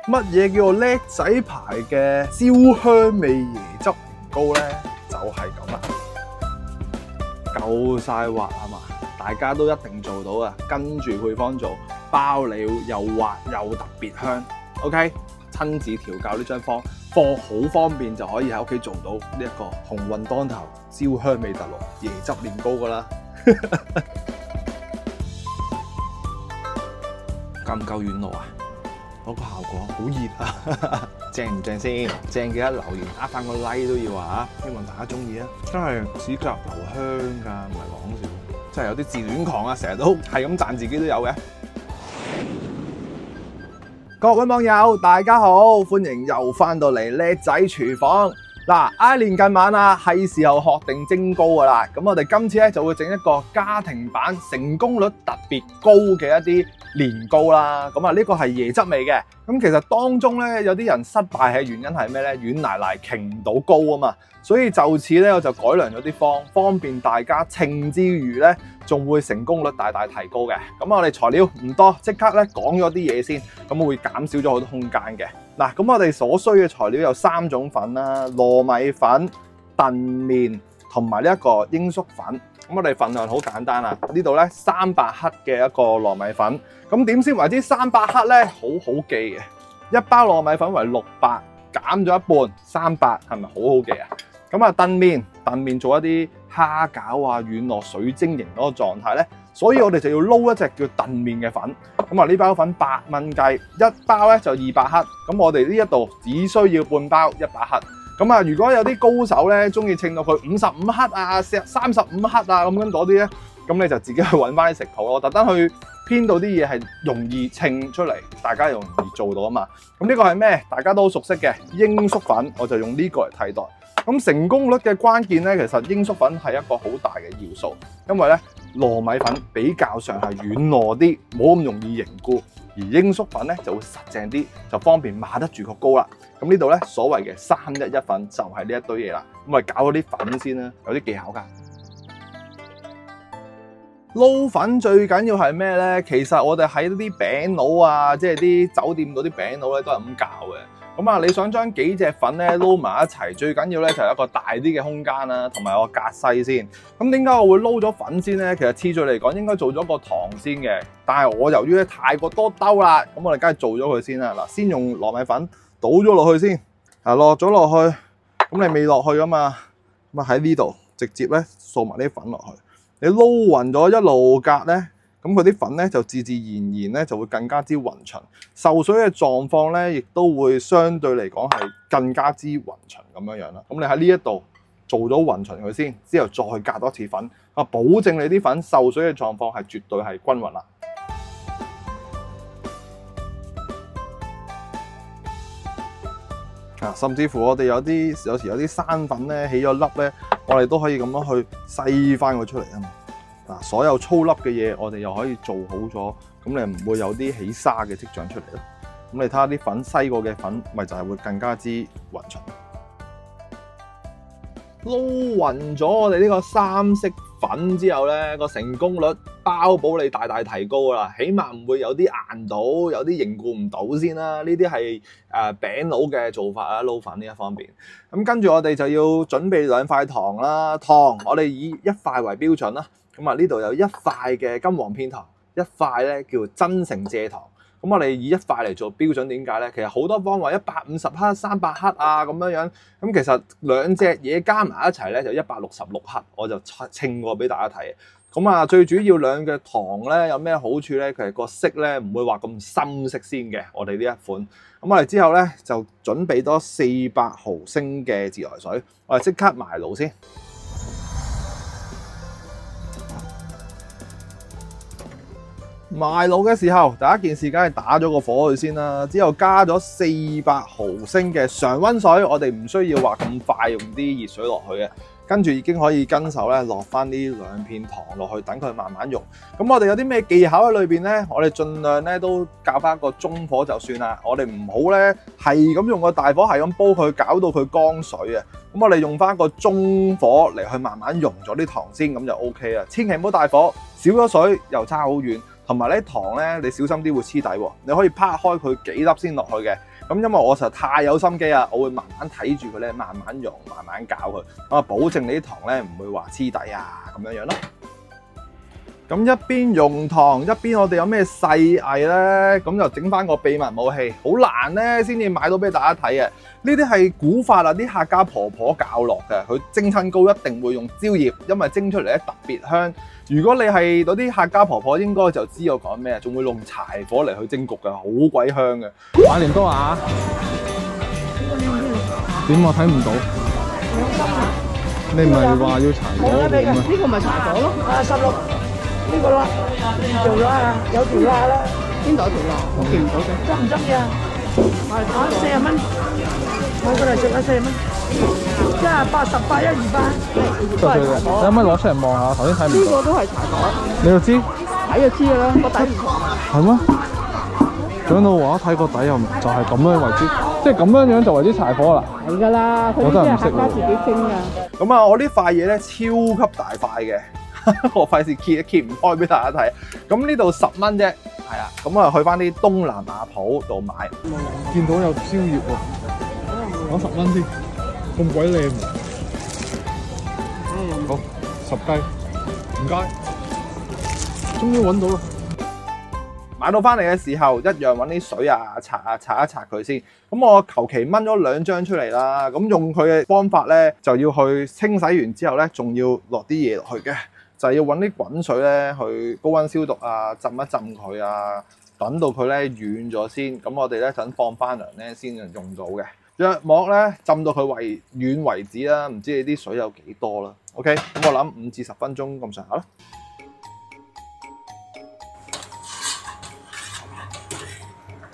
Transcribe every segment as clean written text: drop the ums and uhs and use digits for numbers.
乜嘢叫做叻仔牌嘅焦香味椰汁年糕咧？就係咁啦，夠晒滑啊嘛！大家都一定做到啊！跟住配方做，包料又滑又特別香。OK， 親自調教呢張方好方便，就可以喺屋企做到呢一個鴻運當頭、焦香味特濃椰汁年糕噶啦。夠唔夠軟糯啊？嗰個效果好熱啊！正唔正先？正記得留言打翻個 like 都要啊！希望大家中意啊！真係指甲留香㗎，唔係講笑。真係有啲自戀狂啊！成日都係咁讚自己都有嘅。各位網友，大家好，歡迎又翻到嚟叻仔廚房。嗱，挨年近晚啦，係時候學定蒸糕㗎啦。咁我哋今次咧就會整一個家庭版，成功率特別高嘅一啲年糕啦。咁啊，呢個係椰汁味嘅。咁其實當中咧有啲人失敗嘅原因係咩咧？軟奶奶傾唔到糕啊嘛。所以就此咧我就改良咗啲方便大家稱之餘咧，仲會成功率大大提高嘅。咁我哋材料唔多，即刻咧講咗啲嘢先，咁會減少咗好多空間嘅。嗱，咁我哋所需嘅材料有3種粉啦，糯米粉、燉麵同埋呢一個鷹粟粉。咁我哋份量好簡單啦，呢度咧300克嘅一個糯米粉。咁點先為之300克咧？好好記嘅，一包糯米粉為600，減咗一半300，係咪好好記啊？咁啊，燉麵做一啲蝦餃啊，軟糯水晶型嗰個狀態咧，所以我哋就要撈一隻叫燉麵嘅粉。咁啊，呢包粉8蚊雞，一包咧就200克。咁我哋呢一度只需要半包100克。咁啊，如果有啲高手咧，中意稱到佢55克啊、35克啊咁樣嗰啲咧，咁你就自己去揾翻啲食譜。我特登去編到啲嘢係容易稱出嚟，大家容易做到啊嘛。咁呢個係咩？大家都好熟悉嘅鷹粟粉，我就用呢個嚟替代。咁成功率嘅關鍵咧，其實鷹粟粉係一個好大嘅要素，因為咧糯米粉比較上係軟糯啲，冇咁容易凝固，而鷹粟粉咧就會實淨啲，就方便碼得住個糕啦。咁呢度咧所謂嘅3-1-1粉就係呢一堆嘢啦。咁我哋搞咗啲粉先啦，有啲技巧㗎。撈粉最緊要係咩咧？其實我哋喺啲餅佬啊，即係啲酒店嗰啲餅佬咧，都係咁教嘅。咁啊，你想將幾隻粉咧撈埋一齊，最緊要咧就係一個大啲嘅空間啦，同埋有個格西先。咁點解我會撈咗粉先咧？其實次序嚟講應該做咗個糖先嘅，但係我由於咧太過多兜啦，咁我哋梗係做咗佢先啦。嗱，先用糯米粉倒咗落去先，落咗落去，咁你未落去啊嘛，咁啊喺呢度直接咧掃埋啲粉落去。你撈勻咗一路格咧，咁佢啲粉咧就自然咧就會更加之勻循，受水嘅狀況咧亦都會相對嚟講係更加之勻循咁樣樣啦。咁你喺呢一度做咗勻循佢先，之後再隔多次粉，保證你啲粉受水嘅狀況係絕對係均勻啦。甚至乎我哋有時有啲生粉咧起咗粒咧，我哋都可以咁樣去篩翻佢出嚟啊嘛。嗱，所有粗粒嘅嘢我哋又可以做好咗，咁你唔會有啲起沙嘅跡象出嚟咯。咁你睇下啲粉篩過嘅粉，咪就係會更加之勻循。撈勻咗我哋呢個3色粉之後咧，個成功率包保你大大提高啦，起碼唔會有啲硬到，有啲凝固唔到先啦。呢啲係餅佬嘅做法啊，撈粉呢一方面。咁跟住我哋就要準備2塊糖啦，糖我哋以1塊為標準啦。咁啊呢度有1塊嘅金黃片糖，1塊咧叫真誠蔗糖。咁我哋以1塊嚟做標準，點解咧？其實好多方話150克、300克啊咁樣樣。咁其實兩隻嘢加埋一齊咧就166克，我就稱過俾大家睇。咁啊，最主要兩嘅糖咧有咩好處咧？其實個色咧唔會話咁深色先嘅。我哋呢一款，咁我哋之後咧就準備多400毫升嘅自來水，我哋即刻埋爐先。埋爐嘅時候，第一件事梗係打咗個火去先啦，之後加咗400毫升嘅常溫水，我哋唔需要話咁快用啲熱水落去嘅，跟住已經可以跟手咧落翻呢2片糖落去，等佢慢慢溶。咁我哋有啲咩技巧喺裏邊咧？我哋盡量咧都較翻個中火就算啦，我哋唔好咧係咁用個大火係咁煲佢，搞到佢乾水啊！咁我哋用翻個中火嚟去慢慢溶咗啲糖先，咁就 OK 啦。千祈唔好大火，少咗水又差好遠。同埋咧糖咧，你小心啲會黐底喎。你可以拍開佢幾粒先落去嘅。咁因為我實在太有心機啊，我會慢慢睇住佢咧，慢慢用，慢慢搞佢，咁啊保證你啲糖咧唔會話黐底啊咁樣樣咯。咁一邊用糖，一邊我哋有咩細藝咧？咁就整翻個秘密武器，好難咧先至買到俾大家睇嘅。呢啲係古法啊，啲客家婆婆教落嘅。佢蒸親糕一定會用蕉葉，因為蒸出嚟咧特別香。如果你係嗰啲客家婆婆，應該就知我講咩，仲會用柴火嚟去蒸焗嘅，好鬼香嘅。買年糕啊？點我睇唔到？你唔係話要柴火嘅咩？呢個咪柴火咯，16。呢個啦，做咗啊，有條罅啦。邊度有條罅？我見唔到嘅。執唔執嘅？我40蚊，我過嚟食咗40蚊。即係88、128。都係柴火。你可唔可以攞出嚟望下？頭先睇唔到。呢個都係柴火。你就知？睇就知㗎啦，個底唔同。係咩？講到話睇個底又就係咁樣為之，即係咁樣樣就為之柴火啦。係㗎啦，佢啲係客家自己蒸㗎。咁啊，我呢塊嘢咧超級大塊嘅。我費事揭唔開俾大家睇，咁呢度10蚊啫，係啊，咁啊去翻啲東南亞鋪度買，見到有蕉葉喎，攞10蚊先，咁鬼靚喎，好10雞，唔該，終於揾到啦！買到翻嚟嘅時候，一樣揾啲水啊，擦一擦佢先。咁我求其掹咗2張出嚟啦，咁用佢嘅方法咧，就要去清洗完之後咧，仲要落啲嘢落去嘅。就係要揾啲滾水咧去高溫消毒啊，浸一浸佢啊，等到佢咧軟咗先。咁我哋咧等放翻涼咧先用到嘅。約莫咧浸到佢軟為止啦，唔知你啲水有幾多啦。OK，咁我諗5至10分鐘咁上下啦。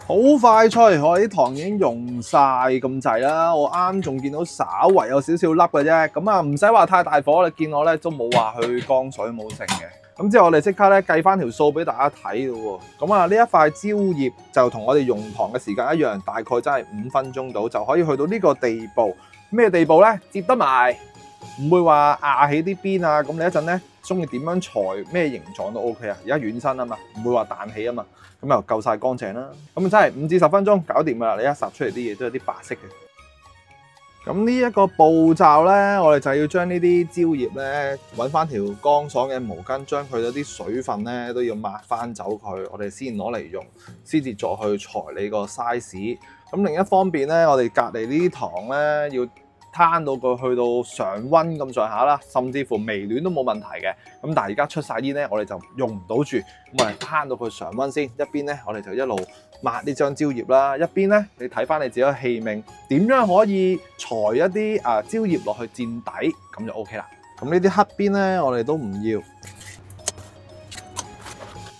好快脆，我啲糖已經溶晒咁滯啦。我啱仲見到稍為有少少粒嘅啫，咁啊唔使話太大火。你見我咧都冇話去江水冇剩嘅。咁之後我哋即刻咧計翻條數俾大家睇咯喎。咁啊呢一塊蕉葉就同我哋溶糖嘅時間一樣，大概真係5分鐘到就可以去到呢個地步。咩地步咧？接得埋，唔會話壓起啲邊啊。咁你一陣咧中意點樣裁咩形狀都 OK 啊。而家軟身啊嘛，唔會話彈起啊嘛。咁又夠晒乾淨啦，咁真係5至10分鐘搞掂噶啦！你一烚出嚟啲嘢都有啲白色嘅。咁呢一個步驟咧，我哋就要將呢啲蕉葉咧揾翻條乾爽嘅毛巾，將佢嗰啲水分咧都要抹翻走佢，我哋先攞嚟用，先至再去裁你個 size。咁另一方面咧，我哋隔離呢啲糖咧要攤到佢去到常溫咁上下啦，甚至乎微暖都冇問題嘅。咁但係而家出晒煙咧，我哋就用唔到住，咁我哋攤到佢常溫先。一邊咧，我哋就一路抹呢張蕉葉啦；一邊咧，你睇翻你自己嘅器皿，點樣可以裁一啲蕉葉落去墊底，咁就 OK 啦。咁呢啲黑邊咧，我哋都唔要。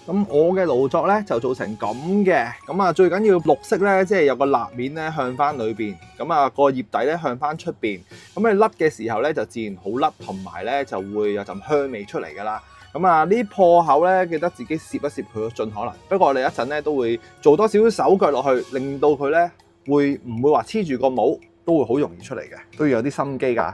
咁我嘅勞作咧就做成咁嘅，咁啊最緊要綠色咧，即係有個立面咧向翻裏邊，咁啊個葉底咧向翻出邊，咁你甩嘅時候咧就自然好甩，同埋咧就會有陣香味出嚟噶啦。咁啊呢破口咧記得自己攝一攝佢，盡可能。不過我哋一陣咧都會做多少少手腳落去，令到佢咧唔會話黐住個帽，都會好容易出嚟嘅，都要有啲心機㗎。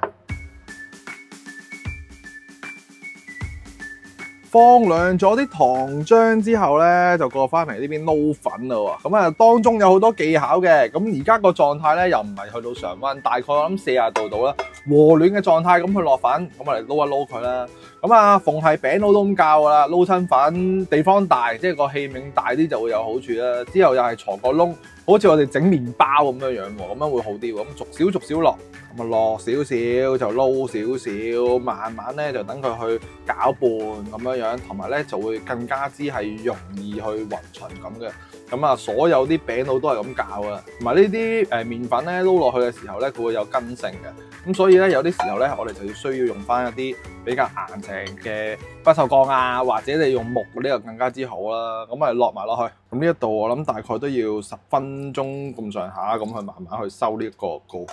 放涼咗啲糖漿之後咧，就過翻嚟呢邊撈粉啦喎。咁啊，當中有好多技巧嘅。咁而家個狀態咧，又唔係去到常溫，大概我諗40度到啦，和暖嘅狀態咁去落粉，咁我嚟撈一撈佢啦。咁啊，逢係餅佬都咁教噶啦，撈親粉地方大，即係個器皿大啲就會有好處啦。之後又係鋤個窿，好似我哋整麵包咁樣樣喎，咁樣會好啲喎。咁逐少落。咁啊落少少就撈少少，慢慢咧就等佢去攪拌咁樣樣，同埋咧就會更加之係容易去勻循咁嘅。咁啊，所有啲餅佬都係咁教噶，同埋呢啲麵粉咧撈落去嘅時候咧，佢會有筋性嘅。咁所以咧有啲時候咧，我哋就要需要用翻一啲比較硬淨嘅不鏽鋼啊，或者你用木嗰啲就更加之好啦。咁啊落埋落去，咁呢一度我諗大概都要10分鐘咁上下，咁去慢慢去收呢一個糕。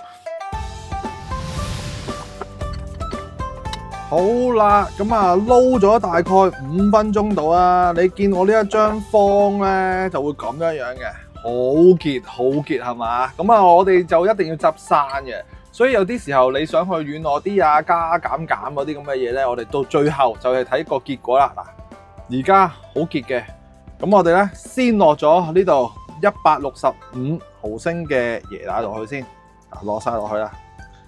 好啦，咁啊撈咗大概5分鐘到啦。你見我呢一張方咧就會咁樣樣嘅，好結好結係嘛？咁啊我哋就一定要執生嘅，所以有啲時候你想去軟糯啲啊，加減嗰啲咁嘅嘢咧，我哋到最後就係睇個結果啦。嗱，而家好結嘅，咁我哋咧先落咗呢度165毫升嘅椰奶落去先，落晒落去啦。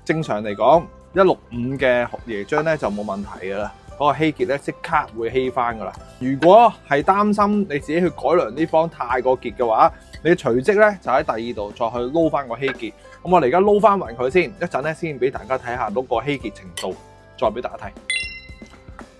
正常嚟講，165嘅椰漿咧就冇問題噶啦，嗰個稀結咧即刻會稀翻噶啦。如果係擔心你自己去改良啲方太過結嘅話，你隨即咧就喺第二度再去撈翻個稀結。咁我哋而家撈翻勻佢先，一陣咧先俾大家睇下嗰個稀結程度，再俾大家睇。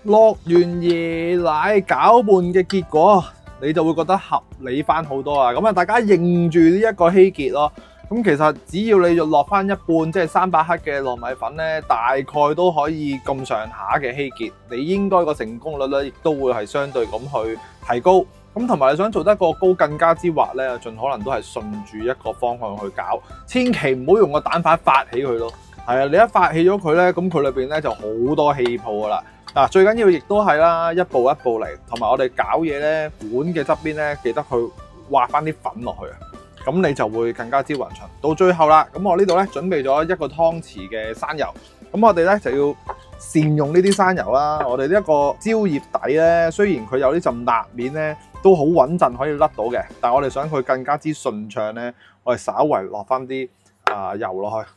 落完椰奶攪拌嘅結果，你就會覺得合理翻好多啊！咁啊，大家認住呢一個稀結咯。咁其實只要你落翻一半，即係300克嘅糯米粉咧，大概都可以咁上下嘅稀結。你應該個成功率咧，亦都會係相對咁去提高。咁同埋你想做得個糕更加之滑咧，盡可能都係順住一個方向去攪，千祈唔好用個蛋粉發起佢咯。係啊，你一發起咗佢咧，咁佢裏邊咧就好多氣泡噶啦。嗱，最緊要亦都係啦，一步一步嚟，同埋我哋攪嘢咧，碗嘅側邊咧，記得去挖翻啲粉落去啊。咁你就會更加之勻循。到最後啦，咁我呢度咧準備咗一個湯匙嘅山油。咁我哋咧就要善用呢啲山油啦。我哋呢一個蕉葉底咧，雖然佢有呢陣辣面咧，都好穩陣可以甩到嘅。但係我哋想佢更加之順暢咧，我哋稍為落翻啲油落去，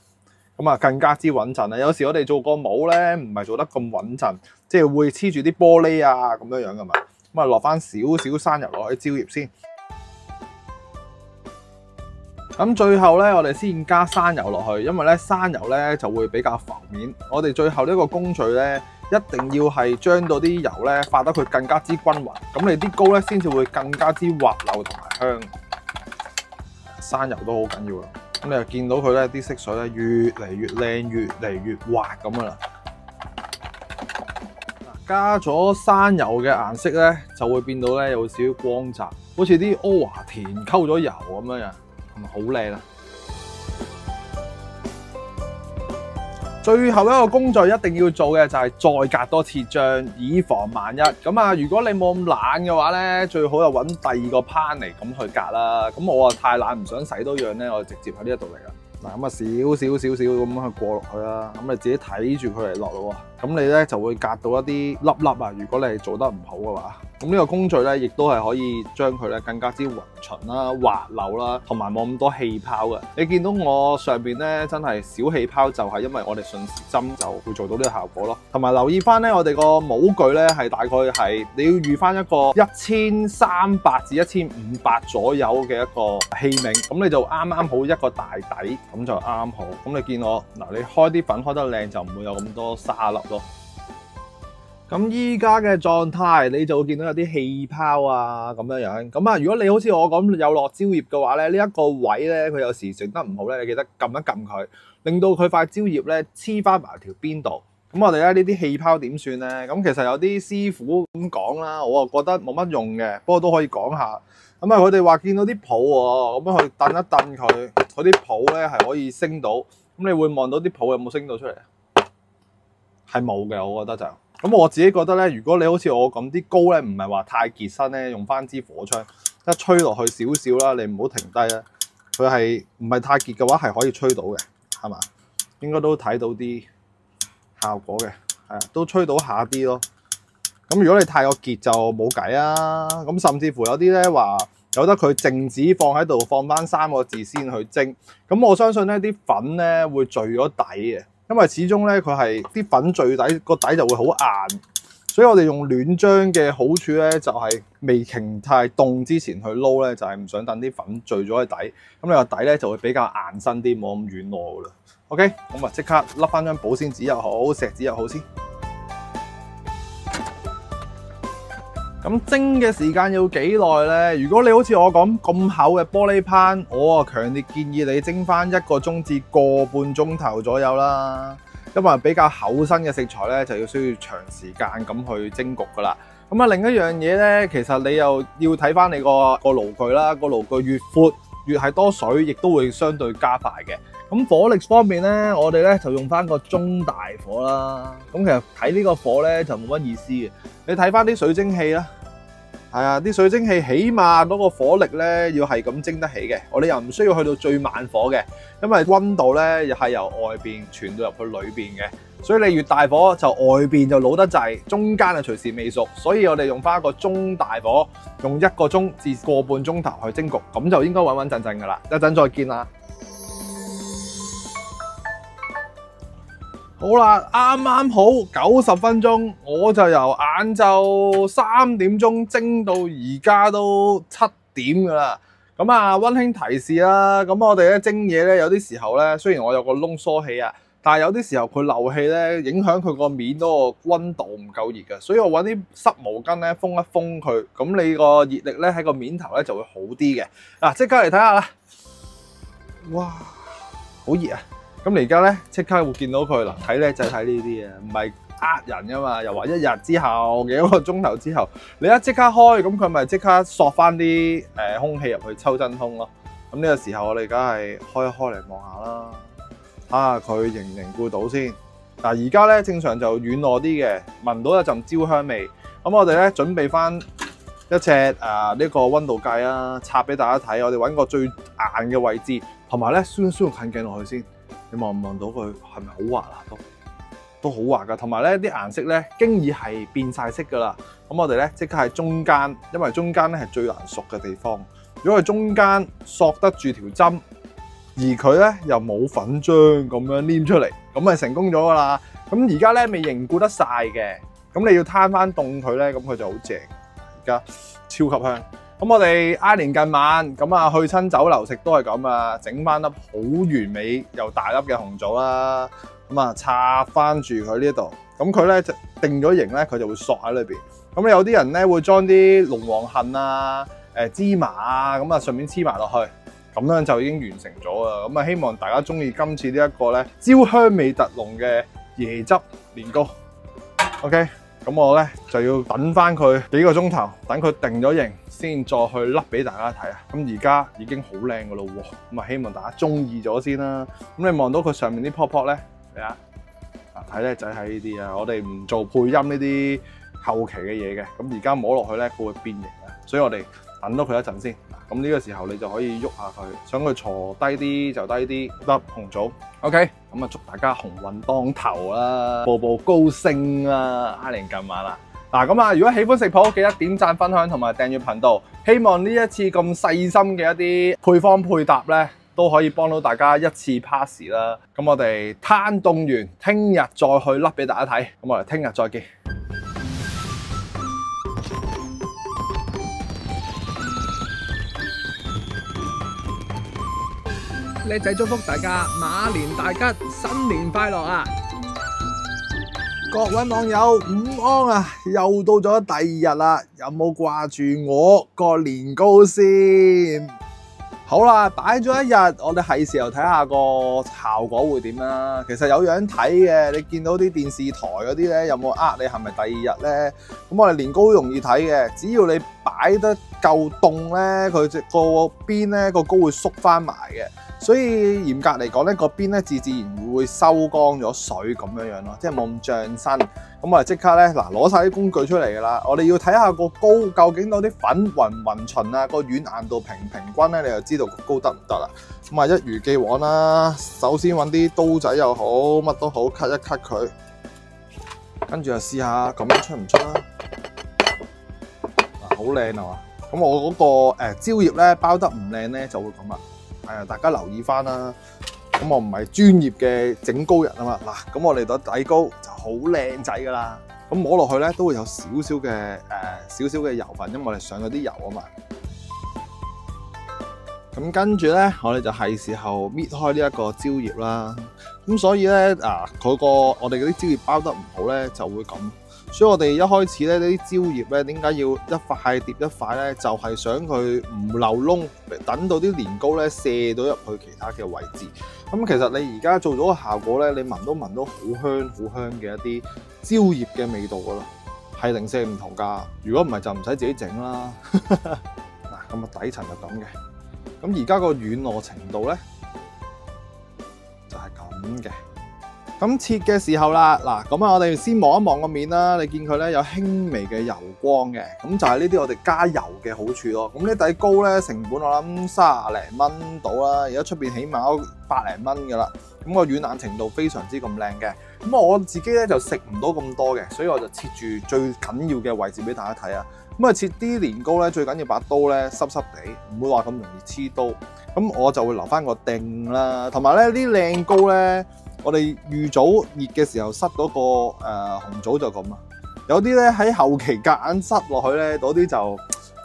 咁啊更加之穩陣啊。有時我哋做個模咧，唔係做得咁穩陣，即係會黐住啲玻璃啊咁樣噶嘛。咁啊落翻少少山油落去蕉葉先。咁最後咧，我哋先加山油落去，因為咧山油咧就會比較浮面。我哋最後呢個工序咧，一定要係將到啲油咧發得佢更加之均勻，咁你啲糕咧先至會更加之滑溜同埋香。山油都好緊要啦，咁你就見到佢咧啲色水咧越嚟越靚，越嚟越滑咁噶啦。加咗山油嘅顏色咧，就會變到咧有少少光澤，好似啲阿華田溝咗油咁樣樣。好靚啊！最後一個工序一定要做嘅就係再隔多次醬，以防萬一。咁啊，如果你冇咁懶嘅話咧，最好就揾第二個pan嚟咁去隔啦。咁我啊太懶，唔想洗多樣咧，我就直接喺呢一度嚟啦。嗱，咁啊少少咁去過落去啦。咁你自己睇住佢嚟落咯。咁你咧就會隔到一啲粒粒啊。如果你係做得唔好嘅話。咁呢個工序咧，亦都係可以將佢咧更加之勻循啦、滑溜啦，同埋冇咁多氣泡嘅。你見到我上邊咧真係少氣泡，就係因為我哋順時針就會做到呢個效果咯。同埋留意翻咧，我哋個模具咧係大概係你要預翻一個1300至1500左右嘅一個器皿，咁你就啱啱好一個大底，咁就啱好。咁你見我嗱，你開啲粉開得靚，就唔會有咁多沙粒咯。咁依家嘅狀態，你就會見到有啲氣泡啊咁樣樣。咁啊，如果你好似我咁有落蕉葉嘅話咧，呢一個位咧，佢有時整得唔好咧，你記得撳一撳佢，令到佢塊蕉葉咧黐翻埋條邊度。咁我哋咧呢啲氣泡點算咧？咁其實有啲師傅咁講啦，我啊覺得冇乜用嘅，不過都可以講下。咁啊，佢哋話見到啲泡喎，咁樣去燉一燉佢，嗰啲泡咧係可以升到。咁你會望到啲泡有冇升到出嚟？係冇嘅，我覺得就。咁我自己覺得咧，如果你好似我咁啲糕咧，唔係話太結身咧，用翻支火槍一吹落去少少啦，你唔好停低啦。佢係唔係太結嘅話，係可以吹到嘅，係嘛？應該都睇到啲效果嘅，係啊，都吹到下啲咯。咁如果你太過結就冇計啊。咁甚至乎有啲咧話有得佢靜止放喺度，放翻3個字先去蒸。咁我相信咧啲粉咧會聚咗底嘅。因為始終咧佢係啲粉聚底，個底就會好硬，所以我哋用暖漿嘅好處咧就係未擎太凍之前去撈咧，就係唔想等啲粉聚咗喺底，咁你個底咧就會比較硬身啲，冇咁軟糯噶啦。OK，咁啊即刻笠翻張保鮮紙又好，錫紙又好先。咁蒸嘅時間要幾耐呢？如果你好似我咁厚嘅玻璃盤，我啊強烈建議你蒸翻1個鐘至個半鐘頭左右啦。因為比較厚身嘅食材咧，就要需要長時間咁去蒸焗噶啦。咁啊另一樣嘢咧，其實你又要睇翻你個爐具啦，個爐具越闊越係多水，亦都會相對加快嘅。咁火力方面咧，我哋咧就用翻個中大火啦。咁其實睇呢個火咧就冇乜意思嘅。你睇翻啲水蒸氣啦，係啊，啲水蒸氣起碼嗰個火力咧要係咁蒸得起嘅，我哋又唔需要去到最慢火嘅，因為溫度咧又係由外邊傳到入去裏邊嘅，所以你越大火就外邊就老得滯，中間就隨時未熟，所以我哋用翻一個中大火，用1個鐘至個半鐘頭去蒸焗，咁就應該穩穩陣陣噶啦。一陣再見啦。好啦，啱啱好90分鐘，我就由晏晝3點鐘蒸到而家都7點噶啦。咁啊，溫馨提示啦，咁我哋咧蒸嘢咧，有啲時候咧，雖然我有個窿疏氣啊，但係有啲時候佢漏氣咧，影響佢個面嗰個溫度唔夠熱嘅，所以我揾啲濕毛巾咧封一封佢，咁你個熱力咧喺個面頭咧就會好啲嘅。嗱，即刻嚟睇下啦，哇，好熱啊！咁你而家咧即刻會見到佢啦，睇咧就係睇呢啲啊，唔係人噶嘛，又話1日之後幾個鐘頭之後，你一即刻開，咁佢咪即刻索翻啲空氣入去抽真空咯。咁呢個時候我哋梗係開一開嚟望下啦，睇下佢凝唔凝固到先。嗱，而家咧正常就軟糯啲嘅，聞到一陣焦香味。咁我哋咧準備翻一隻呢個溫度計啊，插俾大家睇。我哋揾個最硬嘅位置，同埋咧燒近鏡落去先。你望唔望到佢係咪好滑啊？都好滑噶，同埋咧啲顏色咧經已係變晒色噶啦。咁我哋咧即刻喺中間，因為中間咧係最難熟嘅地方。如果佢中間索得住條針，而佢咧又冇粉漿咁樣黏出嚟，咁咪成功咗噶啦。咁而家咧未凝固得晒嘅，咁你要攤翻凍佢咧，咁佢就好正。而家超級香。咁我哋挨年近晚，咁啊去親酒樓食都係咁啊，整翻粒好完美又大粒嘅紅棗啦，咁啊插翻住佢呢度，咁佢咧就定咗型咧，佢就會索喺裏邊。咁有啲人咧會裝啲龍王杏啊、芝麻啊，咁啊順便黐埋落去，咁樣就已經完成咗啦。咁啊希望大家中意今次呢一個咧焦香味特濃嘅椰汁年糕。OK。咁我咧就要等翻佢幾個鐘頭，等佢定咗型，先再去甩俾大家睇啊！咁而家已經好靚噶咯喎，咁啊希望大家中意咗先啦。咁你望到佢上面啲泡泡咧，嚟啊！睇咧就係呢啲啊，我哋唔做配音呢啲後期嘅嘢嘅。咁而家摸落去咧，佢會變形啊，所以我哋等咗佢一陣先。咁呢個時候你就可以喐下佢，想佢坐低啲就低啲，得紅棗。OK， 咁啊祝大家鴻運當頭啦，步步高升啦，挨年近晚啦。嗱，咁啊，如果喜歡食譜，記得點讚、分享同埋訂閱頻道。希望呢一次咁細心嘅一啲配方配搭咧，都可以幫到大家一次 pass 啦。咁我哋攤凍完，聽日再去甩俾大家睇。咁我哋聽日再見。叻仔祝福大家馬年大吉，新年快樂啊！各位網友午安啊！又到咗第二日啦，有冇掛住我個年糕先？好啦，擺咗一日，我哋係時候睇下個效果會點啦。其實有樣睇嘅，你見到啲電視台嗰啲咧，有冇呃你係咪第二日咧？咁我哋年糕好容易睇嘅，只要你擺得夠凍咧，佢隻個邊咧個糕會縮翻埋嘅。所以嚴格嚟講咧，個邊咧自然會收乾咗水咁樣咯，即係冇咁脹身。咁我哋即刻咧嗱攞晒啲工具出嚟㗎啦，我哋要睇下個糕究竟嗰啲粉勻唔勻循啊，個軟硬度平唔平均咧，你就知道個糕得唔得啦。咁啊一如既往啦，首先揾啲刀仔又好，乜都好，cut 一 cut 佢，跟住就試下咁樣出唔出啦。嗱，好靚啊嘛！咁我嗰個蕉葉咧包得唔靚咧就會咁啦。大家留意翻啦。咁我唔係專業嘅整糕人啊嘛。嗱，咁我哋個底糕就好靚仔噶啦。咁摸落去咧都會有少少嘅油分，因為我哋上咗啲油啊嘛。咁跟住咧，我哋就係時候搣開呢一個蕉葉啦。咁所以咧我哋嗰啲蕉葉包得唔好咧，就會咁。所以我哋一開始咧，呢啲蕉葉咧，點解要一塊疊一塊咧？就係想佢唔漏窿，等到啲年糕咧射到入去其他嘅位置。咁其實你而家做咗個效果咧，你聞都聞到好香嘅一啲蕉葉嘅味道噶啦，係零舍唔同噶。如果唔係就唔使自己整啦。嗱，咁啊底層就咁嘅。咁而家個軟糯程度咧就係咁嘅。咁切嘅時候啦，嗱，咁啊，我哋先望一望個面啦。你見佢咧有輕微嘅油光嘅，咁就係呢啲我哋加油嘅好處咯。咁呢底糕咧成本我諗30零蚊到啦，而家出邊起碼都百零蚊噶啦。咁個軟硬程度非常之咁靚嘅。咁我自己咧就食唔到咁多嘅，所以我就切住最緊要嘅位置俾大家睇啊。咁啊，切啲年糕咧最緊要把刀咧濕濕地，唔會話咁容易黐刀。咁我就會留翻個釘啦，同埋咧啲靚糕咧。我哋預早熱嘅時候塞嗰個紅棗就咁啊，有啲咧喺後期夾硬塞落去咧，嗰啲就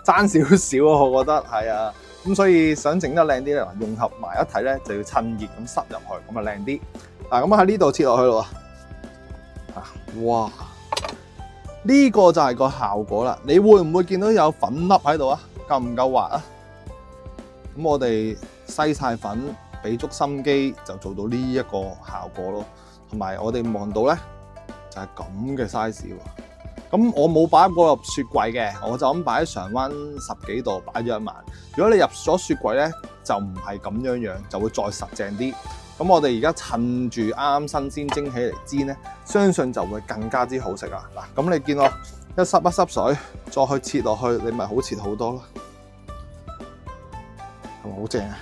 爭少少啊，我覺得係啊，咁所以想整得靚啲咧，融合埋一體咧就要趁熱咁塞入去，咁啊靚啲。嗱，咁喺呢度切落去咯喎，哇！呢個就係個效果啦，你會唔會見到有粉粒喺度啊？夠唔夠滑啊？咁我哋篩晒粉。俾足心機就做到呢一個效果咯，同埋我哋望到咧就係咁嘅 size 喎。咁我冇擺過入雪櫃嘅，我就咁擺喺常溫10幾度擺咗1晚。如果你入咗雪櫃咧，就唔係咁樣樣，就會再實淨啲。咁我哋而家趁住啱啱新鮮蒸起嚟煎咧，相信就會更加之好食啊！嗱，咁你見我一濕水，再去切落去，你咪好切好多咯，係咪好正啊？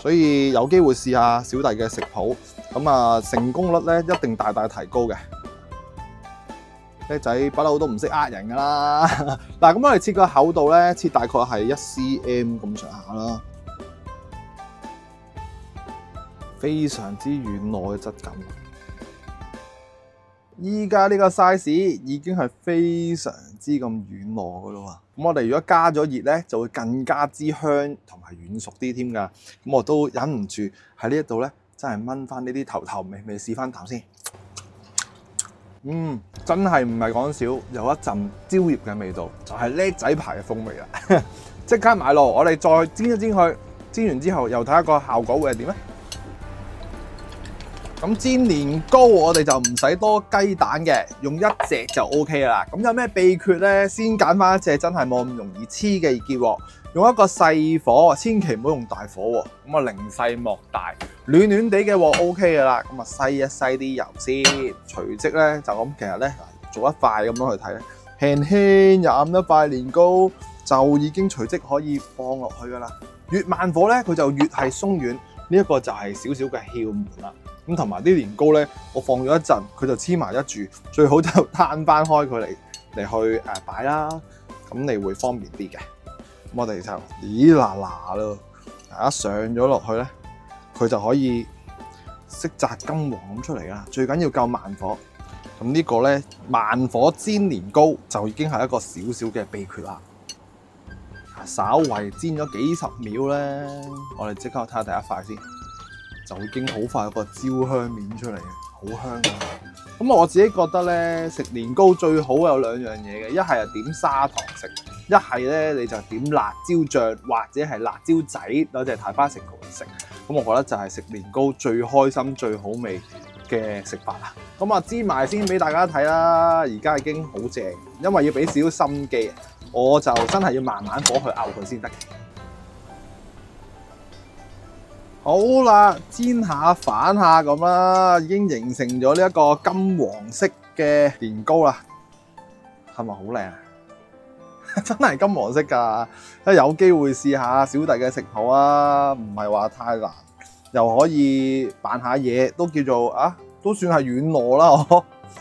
所以有機會試下小弟嘅食譜，咁啊成功率咧一定大大提高嘅。叻仔不嬲都唔識呃人噶啦。嗱，咁我哋切個厚度咧，切大概係1 cm 咁上下啦，非常之軟糯嘅質感。依家呢個 size 已經係非常之咁軟糯噶啦喎，咁我哋如果加咗熱咧，就會更加之香同埋軟熟啲添噶。咁我都忍唔住喺呢一度咧，真係炆翻呢啲頭味試翻啖先。真係唔係講笑，有一陣蕉葉嘅味道，就係叻仔牌嘅風味啦。即刻買落，我哋再煎一煎佢，煎完之後又睇下個效果會係點咧？咁煎年糕我哋就唔使多雞蛋嘅，用1隻就 OK 啦。咁有咩秘訣咧？先揀翻一隻真係冇咁容易黐嘅結鑊，用一個細火，千祈唔好用大火喎。咁啊零細莫大，暖暖地嘅鑊 OK 噶啦。咁啊篩一篩啲油先，隨即咧就咁，其實咧做一塊咁樣去睇咧，輕輕飲一塊年糕就已經隨即可以放落去噶啦。越慢火咧，佢就越係鬆軟。呢一個就係少少嘅竅門啦。咁同埋啲年糕咧，我放咗一陣，佢就黐埋一住，最好就攤翻開佢嚟去擺啦，咁你會方便啲嘅。咁我哋就咦嗱嗱咯，一上咗落去咧，佢就可以色澤金黃咁出嚟啦。最緊要夠慢火，咁呢個咧慢火煎年糕就已經係一個少少嘅秘訣啦。稍為煎咗幾十秒咧，我哋即刻睇下第一塊先。就已經好快有個焦香面出嚟嘅，好香㗎。咁我自己覺得咧，食年糕最好有2樣嘢嘅，一係就點砂糖食，一係咧你就點辣椒醬或者係辣椒仔攞隻大花城蠔嚟食。咁我覺得就係食年糕最開心、最好味嘅食法啦。咁啊煎埋先俾大家睇啦，而家已經好正，因為要俾少少心機，我就真係要慢慢火去熬佢先得嘅。好啦，煎下反下咁啦，已經形成咗呢一個金黃色嘅年糕啦，係咪好靚啊？真係金黃色㗎，有機會試下小弟嘅食譜啊，唔係話太難，又可以扮下嘢，都叫做都算係軟糯啦，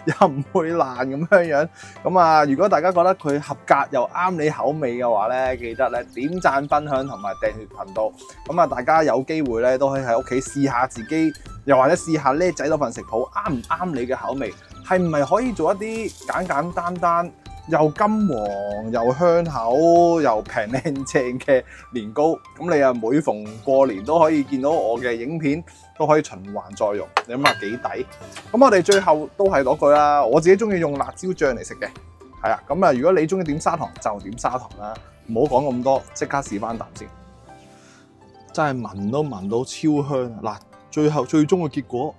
又唔會爛咁樣。咁啊，如果大家覺得佢合格又啱你口味嘅話咧，記得咧點讚、分享同埋訂閱頻道。咁啊，大家有機會咧都可以喺屋企試下自己，又或者試下叻仔嗰份食譜啱唔啱你嘅口味，係唔係可以做一啲簡簡單單又金黃又香口又平靚正嘅年糕？咁你啊每逢過年都可以見到我嘅影片，都可以循環再用，你諗下幾抵？咁我哋最後都係嗰句啦，我自己中意用辣椒醬嚟食嘅，係啊。咁啊，如果你中意點砂糖就點砂糖啦，唔好講咁多，即刻試翻啖先。真係聞都聞到超香嗱！最終嘅結果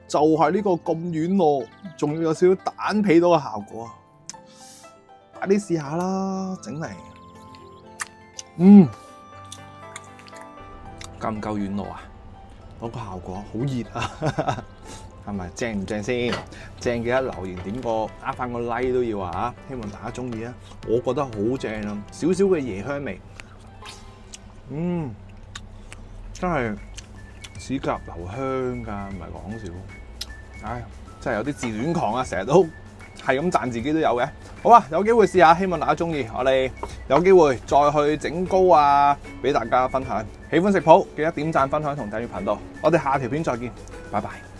就係呢個咁軟糯，仲要有少少蛋皮到嘅效果。快啲試下啦，整嚟，夠唔夠軟糯啊？嗰個效果好熱啊！係咪正唔正先？正記得留言點個呃翻個 like 都要啊！希望大家中意啊！我覺得好正啊，少少嘅椰香味，真係齒頰留香㗎，唔係講笑。唉，真係有啲自戀狂啊！成日都係咁讚自己都有嘅。好啊，有機會試下，希望大家中意。我哋有機會再去整糕啊，俾大家分享。喜歡食譜記得點讚、分享同訂閱頻道。我哋下條片再見，拜拜。